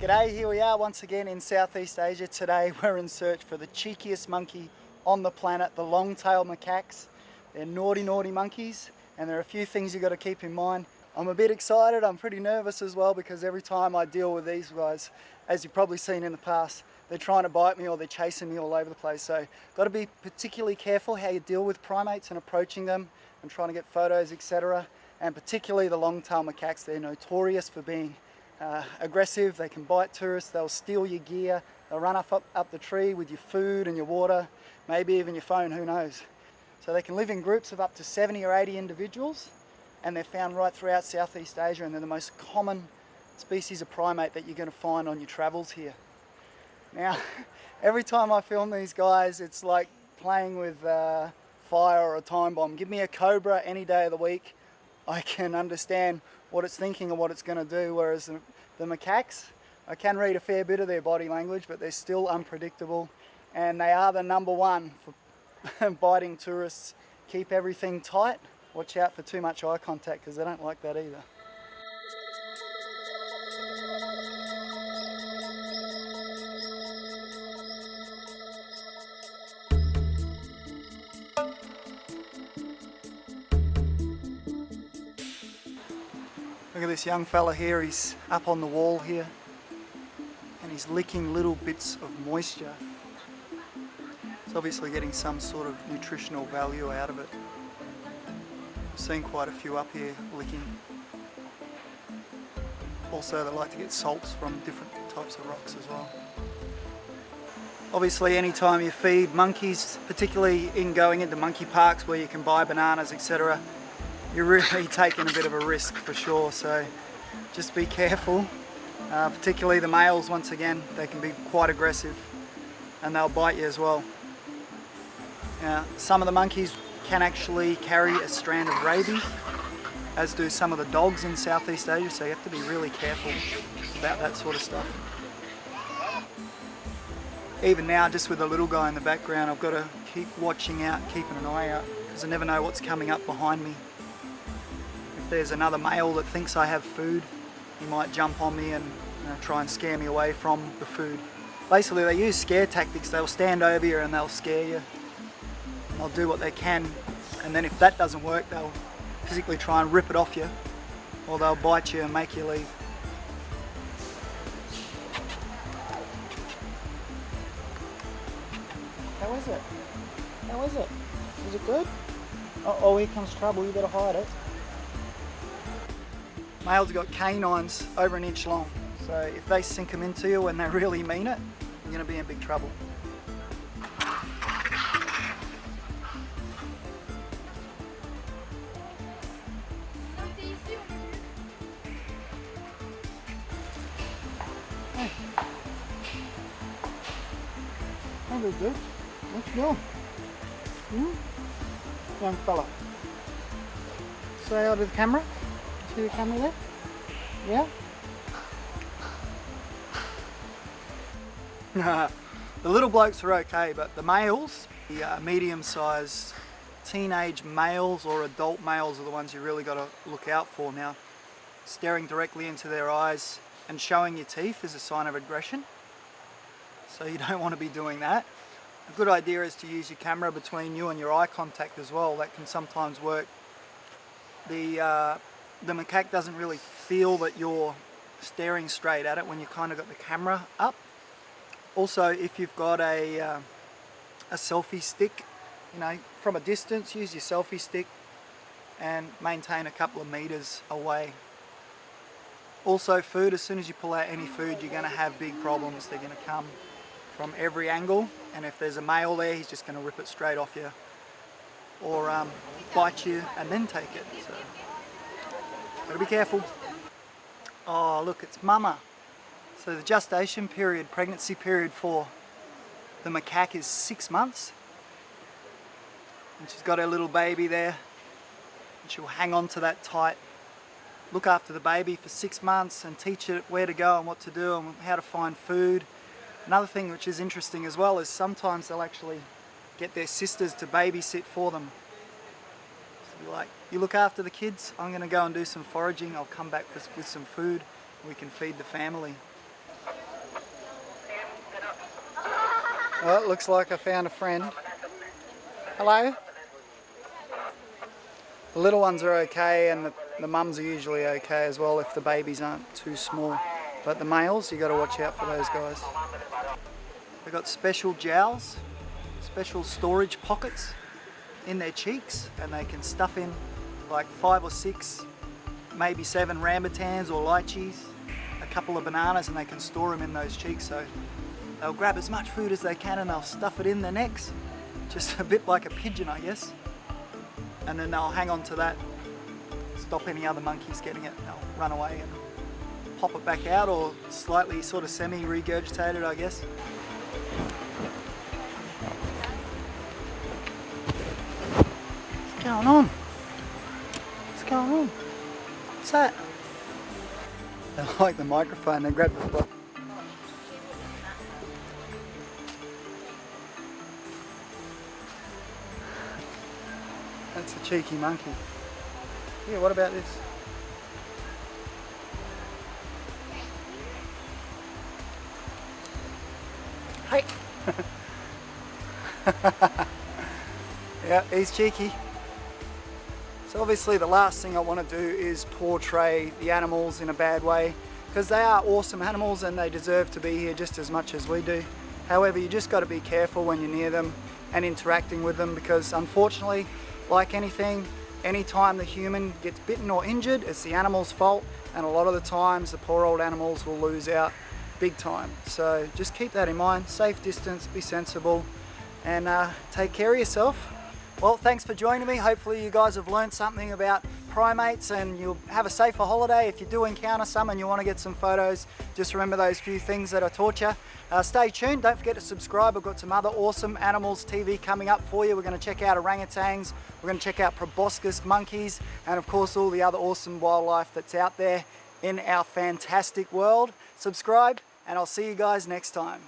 G'day, here we are once again in Southeast Asia. Today we're in search for the cheekiest monkey on the planet, the long-tailed macaques. They're naughty monkeys, and there are a few things you've got to keep in mind. I'm a bit excited, I'm pretty nervous as well, because every time I deal with these guys, as you've probably seen in the past, they're trying to bite me or they're chasing me all over the place. So got to be particularly careful how you deal with primates and approaching them and trying to get photos, etc. And particularly the long-tailed macaques, they're notorious for being aggressive. They can bite tourists, they'll steal your gear, they'll run up the tree with your food and your water, maybe even your phone, who knows. So they can live in groups of up to 70 or 80 individuals, and they're found right throughout Southeast Asia, and they're the most common species of primate that you're going to find on your travels here. Now, every time I film these guys, it's like playing with fire or a time bomb. Give me a cobra any day of the week, I can understand what it's thinking and what it's going to do, whereas the macaques, I can read a fair bit of their body language, but they're still unpredictable, and they are the #1 for biting tourists. Keep everything tight, watch out for too much eye contact, because they don't like that either. Look at this young fella here, he's up on the wall here and he's licking little bits of moisture. It's obviously getting some sort of nutritional value out of it. I've seen quite a few up here licking. Also, they like to get salts from different types of rocks as well. Obviously, anytime you feed monkeys, particularly in going into monkey parks where you can buy bananas, etc., you're really taking a bit of a risk for sure, so just be careful. Particularly the males, once again, they can be quite aggressive and they'll bite you as well. Now, some of the monkeys can actually carry a strand of rabies, as do some of the dogs in Southeast Asia, so you have to be really careful about that sort of stuff. Even now, just with the little guy in the background, I've got to keep watching out, keeping an eye out, because I never know what's coming up behind me. If there's another male that thinks I have food, he might jump on me and try and scare me away from the food. Basically, they use scare tactics. They'll stand over you and they'll scare you. And they'll do what they can, and then if that doesn't work, they'll physically try and rip it off you, or they'll bite you and make you leave. How is it? How is it? Is it good? Oh, here comes trouble, you better hide it. Males have got canines over an inch long, so if they sink them into you and they really mean it, you're going to be in big trouble. Hey. How do you do? What you doing? Young fella. Say out of the camera. See the camera there? Yeah? The little blokes are okay, but the males, the medium-sized teenage males or adult males are the ones you really got to look out for. Now, staring directly into their eyes and showing your teeth is a sign of aggression, so you don't want to be doing that. A good idea is to use your camera between you and your eye contact as well. That can sometimes work. The macaque doesn't really feel that you're staring straight at it when you kind of got the camera up. Also, if you've got a selfie stick, from a distance, use your selfie stick and maintain a couple of meters away. Also, food, as soon as you pull out any food, you're going to have big problems. They're going to come from every angle, and if there's a male there, he's just going to rip it straight off you, or bite you and then take it. So, gotta be careful. Oh, look, it's mama. So the gestation period, pregnancy period for the macaque is 6 months. And she's got her little baby there. And she'll hang on to that tight. Look after the baby for 6 months and teach it where to go and what to do and how to find food. Another thing which is interesting as well is sometimes they'll actually get their sisters to babysit for them. Like, you look after the kids, I'm going to go and do some foraging, I'll come back with some food, and we can feed the family. Well, it looks like I found a friend. Hello? The little ones are okay, and the mums are usually okay as well if the babies aren't too small. But the males, you got to watch out for those guys. They've got special jowls, special storage pockets in their cheeks, and they can stuff in like 5 or 6, maybe 7 rambutans or lychees, a couple of bananas, and they can store them in those cheeks. So they'll grab as much food as they can and they'll stuff it in their necks, just a bit like a pigeon, I guess. And then they'll hang on to that, stop any other monkeys getting it. They'll run away and pop it back out, or slightly sort of semi-regurgitate it, I guess. What's going on? What's going on? What's that? They like the microphone, they grab the block. That's a cheeky monkey. Yeah, what about this? Hey! Yeah, he's cheeky. So obviously the last thing I want to do is portray the animals in a bad way, because they are awesome animals and they deserve to be here just as much as we do. However, you just got to be careful when you're near them and interacting with them, because unfortunately, like anything, anytime the human gets bitten or injured, it's the animal's fault, and a lot of the times the poor old animals will lose out big time. So just keep that in mind, safe distance, be sensible, and take care of yourself. Well, thanks for joining me. Hopefully you guys have learned something about primates and you'll have a safer holiday. If you do encounter some and you want to get some photos, just remember those few things that I taught you. Stay tuned, don't forget to subscribe. I've got some other awesome animals TV coming up for you. We're going to check out orangutans, we're going to check out proboscis monkeys, and of course all the other awesome wildlife that's out there in our fantastic world. Subscribe, and I'll see you guys next time.